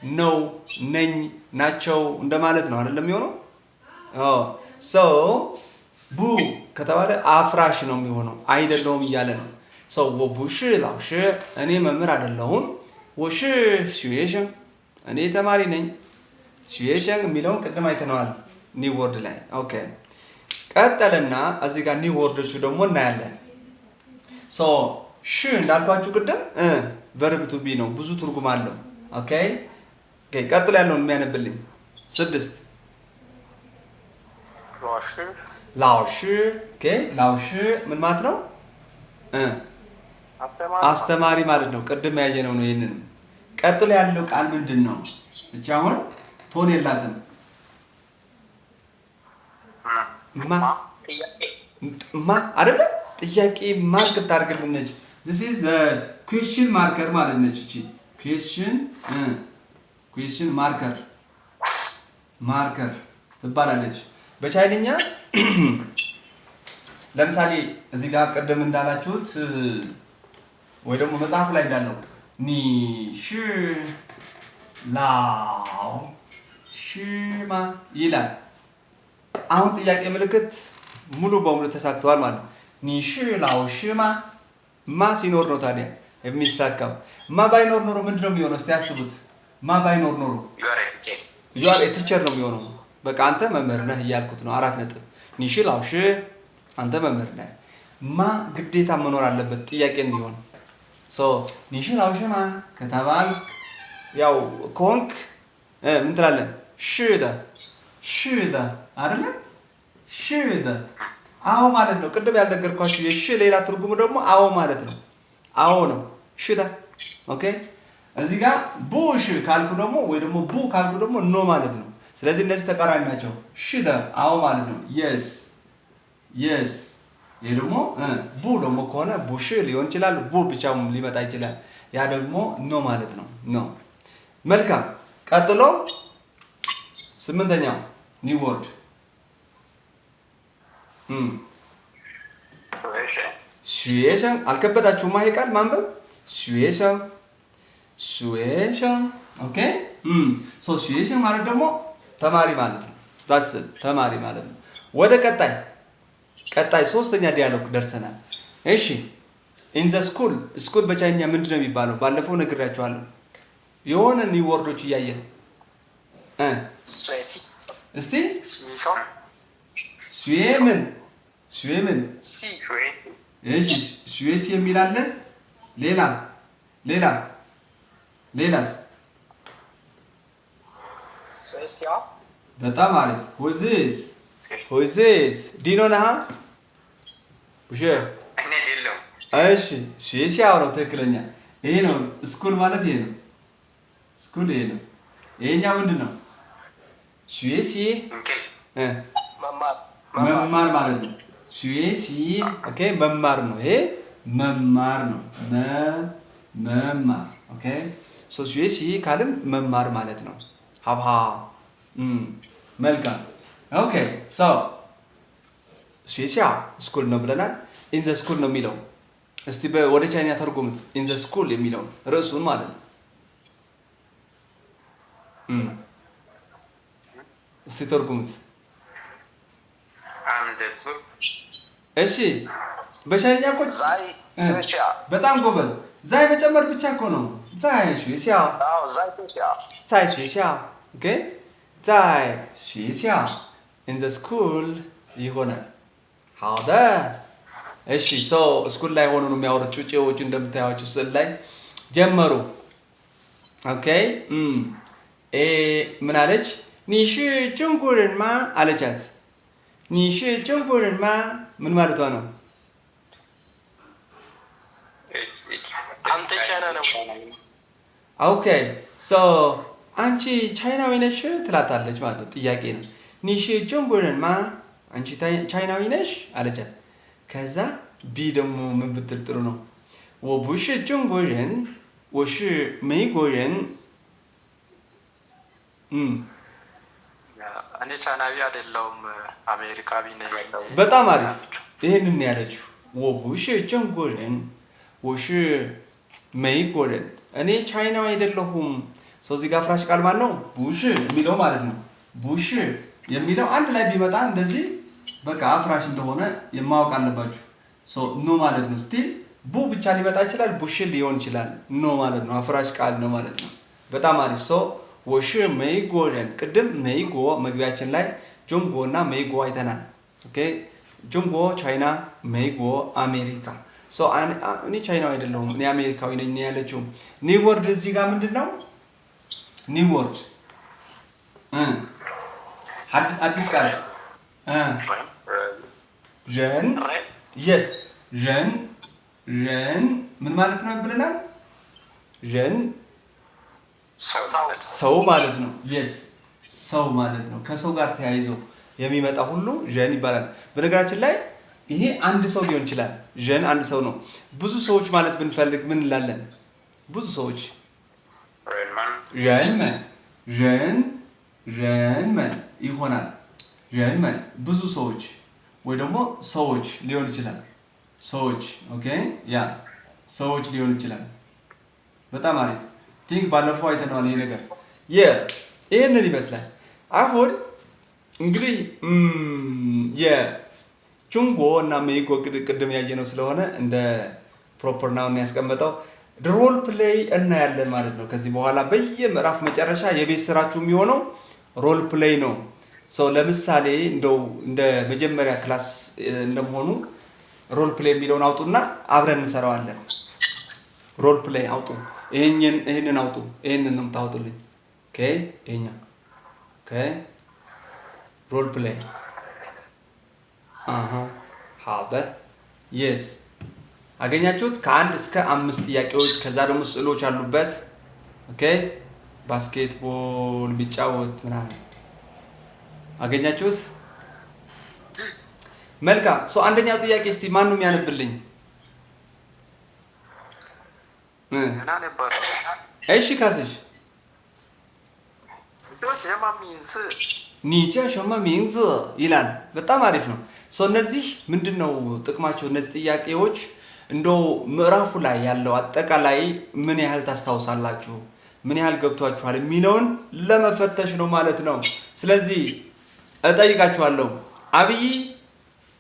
ነው፣ ነኝ፣ ናቸው እንደማለት ነው አይደለም የሚሆነው? ሶ ቡ ከተባለ አፍራሽ ነው የሚሆነው፣ አይደለሁም እያለ ነው። ሶ ወቡሽ ላውሽ እኔ መምህር አይደለሁም። ወሽ ሲዌሽን እኔ ተማሪ ነኝ። ሲዌሽን የሚለውን ቅድም አይተነዋል ኒው ወርድ ላይ ኦኬ። ቀጠለና እዚህ ጋር ኒው ወርዶቹ ደግሞ እናያለን። ሶ ሽ እንዳልኳችሁ ቅድም ቨርብ ቱ ቢ ነው፣ ብዙ ትርጉም አለው። ኦኬ ኦኬ። ቀጥሎ ያለውን የሚያነብልኝ 6 ላውሽ ኦኬ። ላውሽ ምን ማለት ነው? አስተማሪ ማለት ነው። ቅድም ያየነው ነው። ይሄንን ቀጥሎ ያለው ቃል ምንድን ነው? እቺ አሁን ቶን የላትም። ማ አይደለ? ጥያቄ ማርክ ታርግልን ነች። this is the question marker ማለት ነች። እቺ question marker ትባላለች በቻይንኛ። ለምሳሌ እዚህ ጋር ቅድም እንዳላችሁት ወይ ደግሞ መጽሐፍ ላይ እንዳለው ኒ ሽ ላው ሽማ ይላል። አሁን ጥያቄ ምልክት ሙሉ በሙሉ ተሳክተዋል ማለት ነው። ኒ ሽ ላው ሽማ ማ ሲኖር ነው ታዲያ የሚሳካው። ማ ባይኖር ኖሮ ምንድነው የሚሆነው? እስቲ ያስቡት። ማ ባይኖር ኖሮ you are a teacher ነው የሚሆነው። በቃ አንተ መምህር ነህ እያልኩት ነው። 4 ነጥብ። ኒ ሽ ላው ሽ አንተ መምህር ነህ። ማ ግዴታ መኖር አለበት ጥያቄ እንዲሆን። ሶ ኒሽ ላውሽማ ከተባል ያው ኮንክ ምን ትላለህ? ሽደ አይደለ? ሽደ አዎ ማለት ነው። ቅድም ያልነገርኳችሁ የሽ ሌላ ትርጉሙ ደግሞ አዎ ማለት ነው። አዎ ነው ሽደ ኦኬ። እዚህ ጋር ቡሽ ካልኩ ደግሞ ወይ ደግሞ ቡ ካልኩ ደግሞ ኖ ማለት ነው። ስለዚህ እነዚህ ተቃራኒ ናቸው። ሽደ አዎ ማለት ነው። የስ ይሄ ደግሞ ቡ ደግሞ ከሆነ ቡሽ ሊሆን ይችላል። ቡ ብቻውን ሊመጣ ይችላል። ያ ደግሞ ኖ ማለት ነው። ኖ መልካም። ቀጥሎ 8ኛው ኒው ወርድ ሹዌሸን። አልከበዳችሁም ይሄ ቃል ማንበብ? ሹዌሸን ኦኬ። ሶ ሹዌሸን ማለት ደግሞ ተማሪ ማለት ነው። ዳስ ተማሪ ማለት ነው። ወደ ቀጣይ 3ኛ ዲያሎግ ደርሰናል። እሺ ኢን ዘ ስኩል በቻይኛ ምንድን ነው የሚባለው? ባለፈው ነግሬያችኋለሁ። የሆነ ኒው ወርዶች እያየን እስቲ ስዌምን እሺ ስዌስ የሚል አለ። ሌላስ በጣም አሪፍ who is this ዲኖ ነህ ውሽ እኔ አይደለም እሺ ሹሲያው ነው ትክክለኛ ይሄ ነው ስኩል ማለት ይሄ ነው ስኩል ይሄ ነው ይሄኛው ምንድን ነው ሹሲ እንክል መማር ማለት ነው ሹሲ ኦኬ መማር ነው ይሄ መማር ነው መማር ኦኬ ሶ ሹሲ ካለም መማር ማለት ነው ሀብሃ መልካም ኦኬ ሶ ሹሲያ ስኩል ነው ብለናል ኢን ዘ ስኩል ነው የሚለው እስቲ ወደ ቻይና ተርጉሙት ኢን ዘ ስኩል የሚለው ርዕሱን ማለት ነው እስቲ ተርጉሙት አንደሱ እሺ በቻይኛ እኮ ዛይ ሱሲያ በጣም ጎበዝ ዛይ መጨመር ብቻ እኮ ነው ዛይ ሹሲያ አዎ ዛይ ሱሲያ 在学校 okay 在学校 in the school ይሆናል 好的እሺ ሶ ስኩል ላይ ሆኖ ነው የሚያወሩት ጩጬዎች እንደምታዩቸው ስዕል ላይ ጀመሩ ኦኬ ምን አለች 你是中国人吗 አለቻት 你是中国人吗 ምን ማለቷ ነው አንተ ቻይና ነው ኦኬ ሶ አንቺ ቻይናዊ ነሽ ትላታለች ማለት ነው ጥያቄ ነው 你是中国人吗 አንቺ ቻይናዊ ነሽ አለቻት ከዛ ቢ ደግሞ ምን ብትል ጥሩ ነው 我不是中国人我是美国人 እኔ ቻይናዊ አይደለሁም አሜሪካዊ ነኝ በጣም አሪፍ ይሄንን ያለችው 我不是中国人我是美国人እኔ ቻይናዊ አይደለሁም ሰው እዚህ ጋር ፍራሽ ቃል ማለት ነው ቡሽ የሚለው ማለት ነው ቡሽ የሚለው አንድ ላይ ቢመጣ እንደዚህ በቃ አፍራሽ እንደሆነ የማወቅ አለባችሁ ሶ ኖ ማለት ነው ስቲል ቡ ብቻ ሊመጣ ይችላል ቡሽ ሊሆን ይችላል ኖ ማለት ነው አፍራሽ ቃል ነው ማለት ነው በጣም አሪፍ ሶ ወሽ ሜይጎረን ቅድም ሜይጎ መግቢያችን ላይ ጆንጎ እና ሜይጎ አይተናል ኦኬ ጆንጎ ቻይና ሜይጎ አሜሪካ ሶ እኔ ቻይናዊ አይደለሁም እኔ አሜሪካዊ ነኝ ያለችው ኒው ወርድ እዚህ ጋር ምንድነው ኒው ወርድ አዲስ ቃል ጀን yes ጀን ምን ማለት ነው ብለናል ጀን ሰው ማለት ነው yes ሰው ማለት ነው ከሰው ጋር ተያይዞ የሚመጣ ሁሉ ጀን ይባላል በነገራችን ላይ ይሄ አንድ ሰው ሊሆን ይችላል ጀን አንድ ሰው ነው ብዙ ሰዎች ማለት ብንፈልግ ምን እንላለን ብዙ ሰዎች ጀንመን ይሆናል ጀንመን ብዙ ሰዎች ወይ ደግሞ ሰዎች ሊሆን ይችላል ሰዎች ኦኬ ያ ሰዎች ሊሆን ይችላል በጣም አሪፍ ቲንክ ባለፈው አይተናል ይሄ ነገር ይሄንን ይመስላል አሁን እንግዲህ የጁንጎ እና ሜይጎ ቅድም ያየነው ስለሆነ እንደ ፕሮፐር ናውን ያስቀመጠው ሮል ፕሌይ እናያለን ማለት ነው ከዚህ በኋላ በየምዕራፍ መጨረሻ የቤት ስራችሁ የሚሆነው ሮል ፕሌይ ነው ሶ ለምሳሌ እንደው እንደ መጀመሪያ ክላስ እንደመሆኑ ሮል ፕሌይ የሚለውን አውጡና አብረን እንሰራዋለን ሮል ፕሌይ አውጡ ይሄንን አውጡ ይሄንን ነው የምታወጡልኝ ኦኬ ይሄኛ ኦኬ ሮል ፕሌይ ሀደ yes አገኛችሁት ከ1 እስከ 5 ጥያቄዎች ከዛ ደግሞ ስዕሎች አሉበት ኦኬ ባስኬትቦል ቢጫወት ምናምን አገኛችሁት መልካም ሶ አንደኛው ጥያቄ እስቲ ማን ነው የሚያነብልኝ እና ነበር እሺ ካስሽ 叫什么名字 ኒ叫什么名字ይላል በጣም አሪፍ ነው ሶ እነዚህ ምንድነው ጥቅማቸው እነዚህ ጥያቄዎች እንደው ምዕራፉ ላይ ያለው አጠቃላይ ምን ያህል ታስታውሳላችሁ ምን ያህል ገብቷችኋል የሚለውን ለመፈተሽ ነው ማለት ነው ስለዚህ እጠይቃችኋለሁ አብይ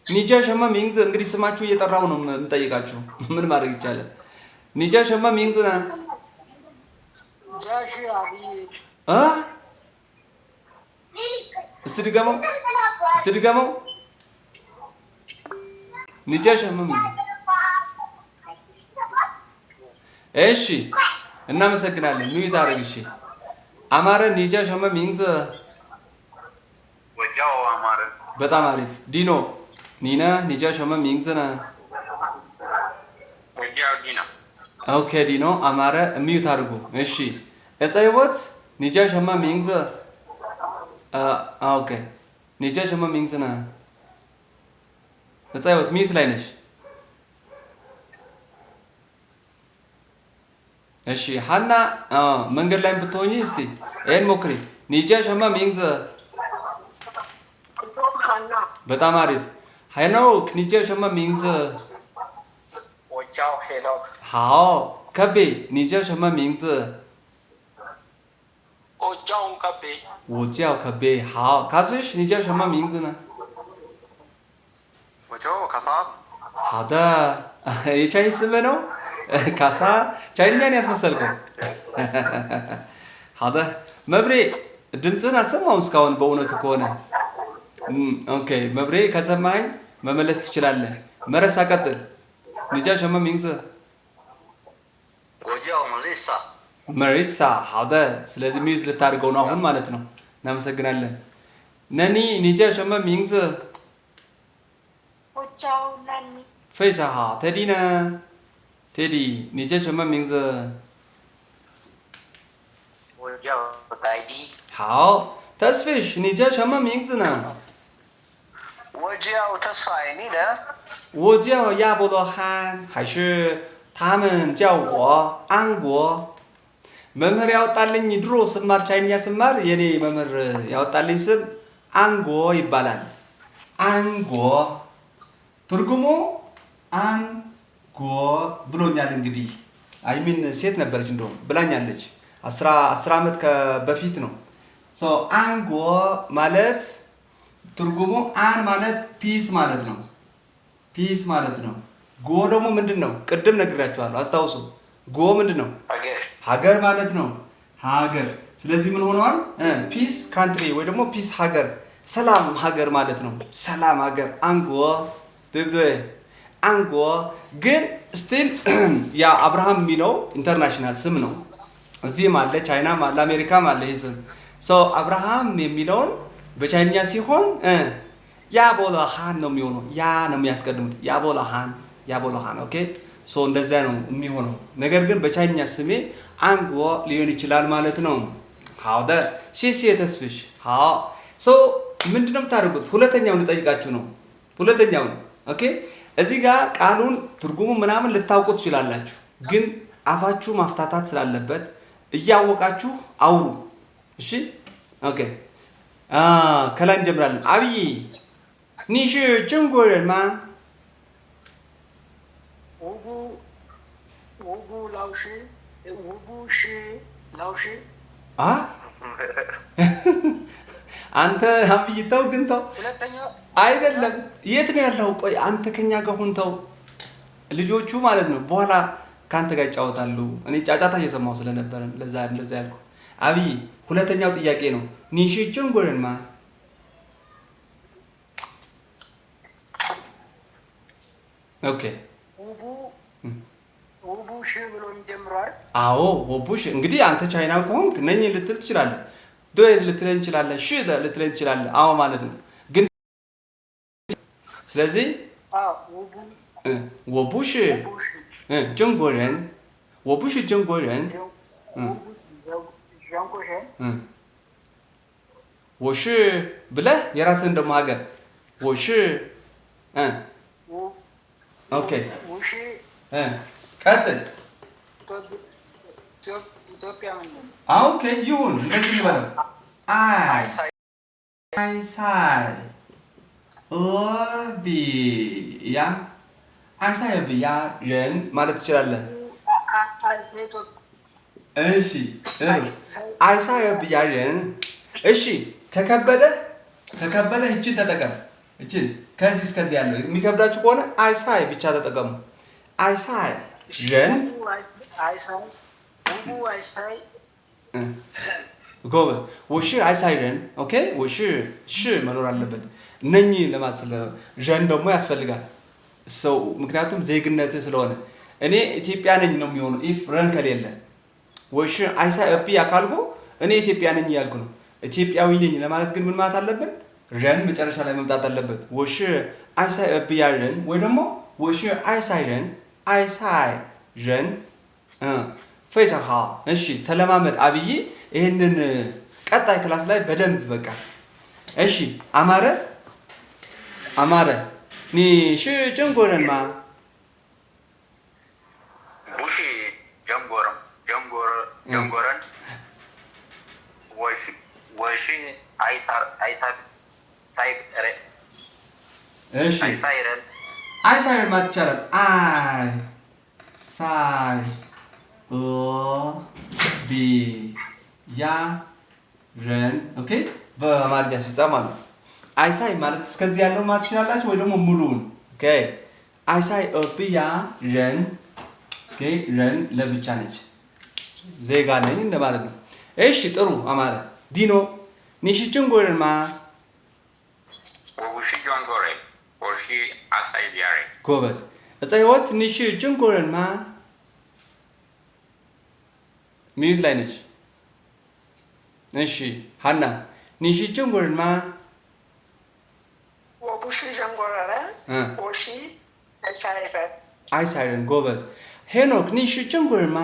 ኒጃ ሸማ ሚንግዝ እንግዲህ ስማችሁ እየጠራው ነው የምጠይቃችሁ ምን ማድረግ ይቻላል ኒጃ ሸማ ሚንግዝ ና ጃሽ አብይ እስቲ ድገመው ኒጃ ሸማ ሚንግዝ እሺ እናመሰግናለን ሚዩት አረግ እሺ አማረ ኒጃ ሸማ ሚንግዝ በጣም አሪፍ ዲኖ ኒነ ኒጃ ሸመ ሚንግዝነ 我叫 ዲኖ ኦኬ ዲኖ አማረ ሚዩት አድርጉ እሺ እፀይወት ኒጃ ሸመ ሚንግዝ ኦኬ ኒጃ ሸመ ሚንግዝነ እፀይወት ሚዩት ላይ ነሽ እሺ ሀና መንገድ ላይ ብትሆኚ እስቲ ይሄን ሞክሪ ኒጃ ሸመ ሚንግዝ በጣም አሪፍ ሄኖክ ኒጃ ሸመ ሚንግዝ 我叫 ሄኖክ 好可比你叫什么名字 我叫可比我叫可比好卡斯你叫什么名字呢 我叫卡萨好的የቻይኒስ ስም ነው ካሳ ቻይንኛን ያስመሰልከው好的መብሬ ድምፅህን አትሰማውም እስካሁን በእውነቱ ከሆነ ኦኬ መብሬ ከሰማኝ መመለስ ትችላለህ መረሳ ቀጥል ኒጃ ሸመ ሚንግዝ 我叫 መሪሳ መሪሳ 好的ስለዚህ ሚዩት ልታደርገው ነው አሁን ማለት ነው እናመሰግናለን ነኒ ኒጃ ሸመ ሚንግዝ 我叫南妮，非常好 ቴዲ ነ ቴዲ ኒጃ ሸመ ሚንግዝ 我叫戴迪好 ተስፊሽ ኒጃ ሸመ ሚንግዝ ነ 我叫 ተስፋዬ ኒ ነ 我叫亚伯罗罕还是他们叫我安国መምህር ያወጣልኝ ድሮ ስማር ቻይንኛ ስማር የኔ መምህር ያወጣልኝ ስም አንጎ ይባላል አንጎ ትርጉሙ አንጎ ብሎኛል እንግዲህ አይሚን ሴት ነበረች እንደውም ብላኛለች 10 ዓመት በፊት ነው ሶ አንጎ ማለት ትርጉሙ አን ማለት ፒስ ማለት ነው ፒስ ማለት ነው ጎ ደግሞ ምንድነው ቅድም ነግራችኋለሁ አስታውሱ ጎ ምንድነው ሀገር ማለት ነው ሀገር ስለዚህ ምን ሆነዋል ፒስ ካንትሪ ወይ ደግሞ ፒስ ሀገር ሰላም ሀገር ማለት ነው ሰላም ሀገር አንጎ ድብደ አንጎ ግን ስቲል ያ አብርሃም የሚለው ኢንተርናሽናል ስም ነው እዚህም አለ ቻይናም አለ አሜሪካም አለ ይህ ስም ሶ አብርሃም የሚለውን በቻይንኛ ሲሆን ያቦላሃን ነው የሚሆነው ያ ነው የሚያስቀድሙት ያቦላሃን ኦኬ ሶ እንደዛ ነው የሚሆነው ነገር ግን በቻይንኛ ስሜ አንጎ ሊሆን ይችላል ማለት ነው ሀውደ ሲሲ ተስፍሽ ሃው ሶ ምንድነው የምታደርጉት ሁለተኛውን ልጠይቃችሁ ነው ሁለተኛው ኦኬ እዚህ ጋር ቃሉን ትርጉሙ ምናምን ልታውቁ ትችላላችሁ ግን አፋችሁ ማፍታታት ስላለበት እያወቃችሁ አውሩ እሺ ኦኬ ከላይ እንጀምራለን አብይ 你是中国人吗无辜老师，无辜是老师， አንተ አብይ ተው ግን ተው ሁለተኛው አይደለም የት ነው ያለው ቆይ አንተ ከኛ ጋር ሁን ተው ልጆቹ ማለት ነው በኋላ ካንተ ጋር ይጫወታሉ እኔ ጫጫታ እየሰማሁ ስለነበረ ለዛ እንደዛ ያልኩ አብይ ሁለተኛው ጥያቄ ነው 你是中国人吗 ኦኬ ውቡሽ ብሎ ጀምሯል አዎ ውቡሽ እንግዲህ አንተ ቻይና ከሆንክ ነኝ ልትል ትችላለህ ዶይ ልትለኝ ትችላለህ ሺ ልትለኝ ትችላለህ አዎ ማለት ነው ግን ስለዚህ ውቡሽ 中国人我不是中国人我是ብለህ የራስህን ደግሞ ሀገር 我是ኦኬ ቀጥል ኢትዮጵያ ምን ኦኬ ይሁን እንደዚህ በለው አይሳይ ያ አይሳይ ያ人ማለት ትችላለህ እሺ አይሳይ ያ人እሺ ከከበደ እቺን ተጠቀም እቺን ከዚህ እስከዚህ ያለው የሚከብዳችሁ ከሆነ አይሳይ ብቻ ተጠቀሙ አይሳይ 人 አይሳይ ውቡ አይሳይ ጎበዝ 我是爱塞人 ኦኬ 我是መኖር አለበት ነኝ ለማለት ስለ ጀን ደግሞ ያስፈልጋል ሰው ምክንያቱም ዜግነት ስለሆነ እኔ ኢትዮጵያ ነኝ ነው የሚሆነው ኢፍ ረን ከሌለ 我是爱塞እፒ አካልጎ እኔ ኢትዮጵያ ነኝ ያልኩ ነው ኢትዮጵያዊ ነኝ ለማለት ግን ምን ማለት አለብን ረን መጨረሻ ላይ መምጣት አለበት። ወሽ አይሳይ እብያረን ወይ ደግሞ ወሽ አይሳይረን አይሳይ ረን ፈይታሃ እሺ ተለማመድ አብይ ይሄንን ቀጣይ ክላስ ላይ በደንብ በቃ እሺ አማረ ኒ ሽ ጀንጎረን ማ 不是中国人，中国人，我是爱人， እሺ 爱人， አይሳይረን ማለት ይቻላል አይ ሳይ ቢ ያ ረን ኦኬ በአማርኛ ሲጻፍ ማለት ነው። አይሳይ ማለት እስከዚህ ያለው ማለት ትችላላችሁ ወይ ደግሞ ሙሉውን ኦኬ አይሳይ ቢያ ረን ኦኬ ረን ለብቻ ነች ዜጋ ነኝ እንደማለት ነው። እሺ ጥሩ አማረ ዲኖ ኒሽ ጭንጎርማ 我不是中国人，我是阿塞拜人。 ጎበዝ እፀይወት ኒሽ ጭንጎርማ ሚዩት ላይ ነች። እሺ ሀና ኒሽ ጭንጎርማ 我不是中国人，我是爱塞人。 አይሳይረን ጎበዝ ሄኖክ ኒሽ ጭንጎርማ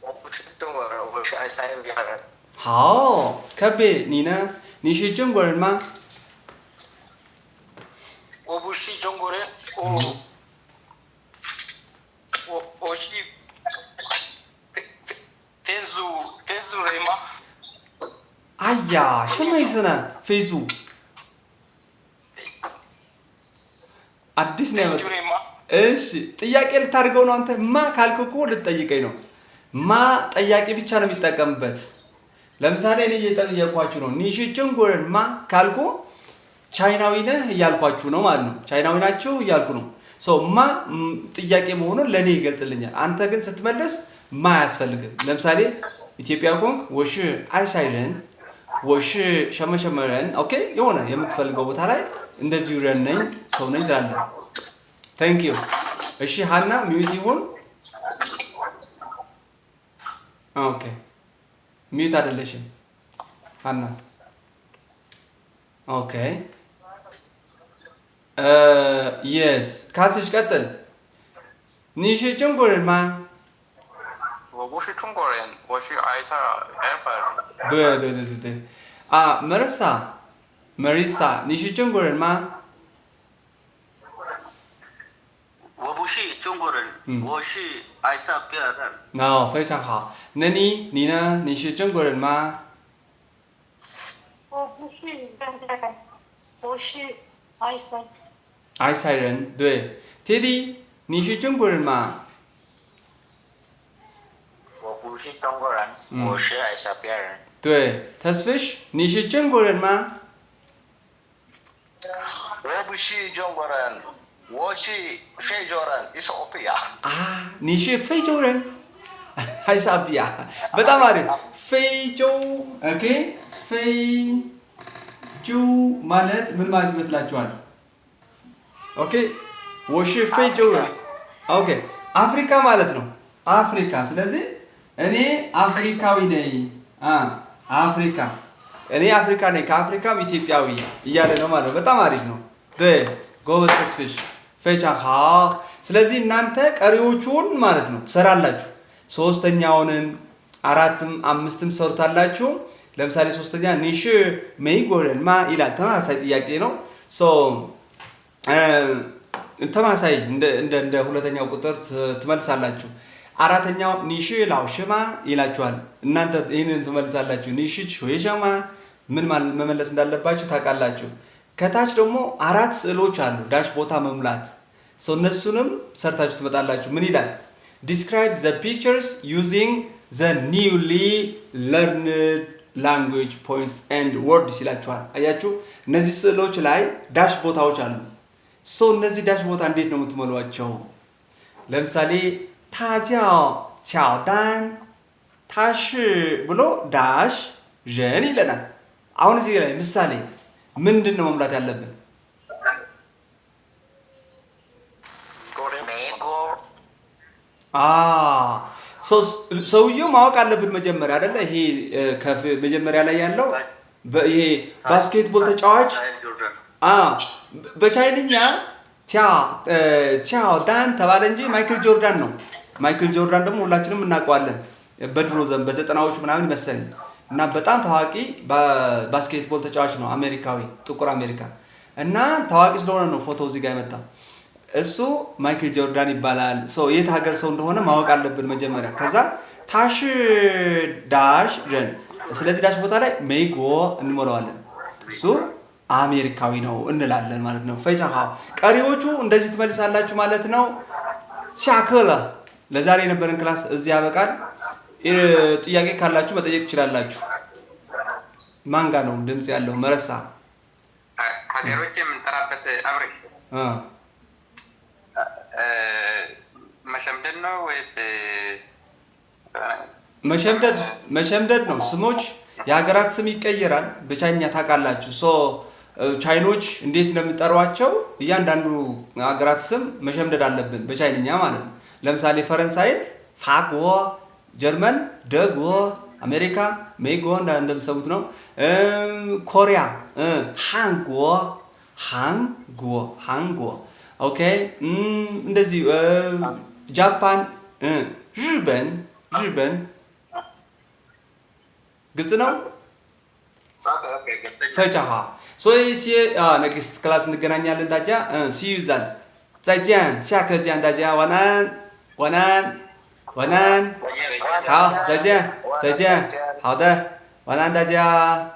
我不是中国人，我是爱塞拜人。 好ከቤ ኒና ኒሽ ጭንጎርማ 我不是中国人，我是非洲人吗？ አያ ሸማይሰና ፌዙ አዲስ ነው 非 ያመጣው 洲人吗？ እሺ ጥያቄ ልታደርገው ነው አንተ ማ ካልክ እኮ ልትጠይቀኝ ነው ማ ጠያቂ ብቻ ነው የሚጠቀምበት ለምሳሌ እኔ እየጠየኳችሁ ነው ኒሽ ጭንጎርን ማ ካልኩ ቻይናዊ ነህ እያልኳችሁ ነው ማለት ነው ቻይናዊ ናችሁ እያልኩ ነው ሶ ማ ጥያቄ መሆኑን ለኔ ይገልጽልኛል አንተ ግን ስትመለስ ማ አያስፈልግም ለምሳሌ ኢትዮጵያ ኮንክ ወሽ አይሳይረን ወሽ ሸመሸመረን ኦኬ የሆነ የምትፈልገው ቦታ ላይ እንደዚህ ረን ነኝ ሰው ነኝ ትላለህ ታንክ ዩ እሺ ሃና ሚዩት ይሁን ኦኬ ሚዩት አይደለሽም ሃና ኦኬ የስ ካስሽ ቀጥል ኒሽ ጭንጎርማ 我不是中国人，我是爱塞拜人。对啊Marissa你是中国人吗我不是中国人，我是爱塞拜人。非常好那你呢你是中国人吗我不是中国人，我是爱塞。爱塞人对 Teddy 你是中国人吗我不是中国人，我是爱塞拜人。对 Tasfish 你是中国人吗我不是中国人，我是非洲人，伊索比亚。你是非洲人还是阿比亚በጣም አሪፍ非洲ኦኬ 非洲ማለት ምን ማለት ይመስላችኋል ኦኬ 我是非洲人ኦኬ አፍሪካ ማለት ነው አፍሪካ ስለዚህ እኔ አፍሪካዊ ነኝ አፍሪካ እኔ አፍሪካ ነኝ ከአፍሪካም ኢትዮጵያዊ እያለ ነው ማለት ነው በጣም አሪፍ ነው ጎበዝ ተስፍሽ ፈቻሃ ስለዚህ እናንተ ቀሪዎቹን ማለት ነው ትሰራላችሁ ሶስተኛውንም አራትም አምስትም ሰርታላችሁ ለምሳሌ ሶስተኛ ኒሽ ሜይጎረን ማ ይላል ተማሳይ ጥያቄ ነው ሶ ተማሳይ እንደ ሁለተኛው ቁጥር ትመልሳላችሁ አራተኛው ኒሽ ላውሽማ ይላችኋል እናንተ ይሄንን ትመልሳላችሁ ኒሽ ሾይሻማ ምን መመለስ እንዳለባችሁ ታውቃላችሁ ከታች ደግሞ አራት ስዕሎች አሉ ዳሽ ቦታ መሙላት ሰው እነሱንም ሰርታችሁ ትመጣላችሁ ምን ይላል describe the pictures using the newly learned language points and words ይላችኋል አያችሁ እነዚህ ስዕሎች ላይ ዳሽ ቦታዎች አሉ ሰው እነዚህ ዳሽ ቦታ እንዴት ነው የምትሞሏቸው ለምሳሌ 他叫乔丹他是ብሎ ዳሽ ጀን ይለናል አሁን እዚህ ላይ ምሳሌ ምንድነው መሙላት ያለብን ሰውየው ማወቅ አለብን መጀመሪያ አይደለ ይሄ መጀመሪያ ላይ ያለው ይሄ ባስኬትቦል ተጫዋች በቻይንኛ ቻው ዳን ተባለ እንጂ ማይክል ጆርዳን ነው። ማይክል ጆርዳን ደግሞ ሁላችንም እናውቀዋለን። በድሮ ዘመን በ90ዎቹ ምናምን ይመስለኝ እና በጣም ታዋቂ ባስኬትቦል ተጫዋች ነው። አሜሪካዊ ጥቁር አሜሪካ እና ታዋቂ ስለሆነ ነው ፎቶ እዚህ ጋር የመጣ። እሱ ማይክል ጆርዳን ይባላል። የት ሀገር ሰው እንደሆነ ማወቅ አለብን መጀመሪያ። ከዛ ታሽ ዳሽ ጀን ስለዚህ ዳሽ ቦታ ላይ ሜይጎ እንሞላዋለን። እሱ አሜሪካዊ ነው እንላለን ማለት ነው። ፈይቻሃ ቀሪዎቹ እንደዚህ ትመልሳላችሁ ማለት ነው። ሲያከለ ለዛሬ የነበረን ክላስ እዚህ ያበቃል። ጥያቄ ካላችሁ መጠየቅ ትችላላችሁ። ማን ጋር ነው ድምጽ ያለው? መረሳ ሀገሮች የምንጠራበት አብሬሽ መሸምደድ ነው ወይስ መሸምደድ ነው። ስሞች የሀገራት ስም ይቀየራል። በቻይኛ ታውቃላችሁ። ቻይኖች እንዴት እንደሚጠሯቸው እያንዳንዱ ሀገራት ስም መሸምደድ አለብን በቻይንኛ ማለት ነው። ለምሳሌ ፈረንሳይን ፋጎ፣ ጀርመን ደጎ፣ አሜሪካ ሜጎ እንደምትሰሙት ነው። ኮሪያ ሃንጎ ኦኬ። እንደዚህ ጃፓን ርበን ግልጽ ነው። ፈጫሃ ኔክስት ክላስ እንገናኛለን። ዳጃ ሲዩዛን 再见，下课见大家，晚安，晚安，晚安，好，再见，再见，好的，晚安大家。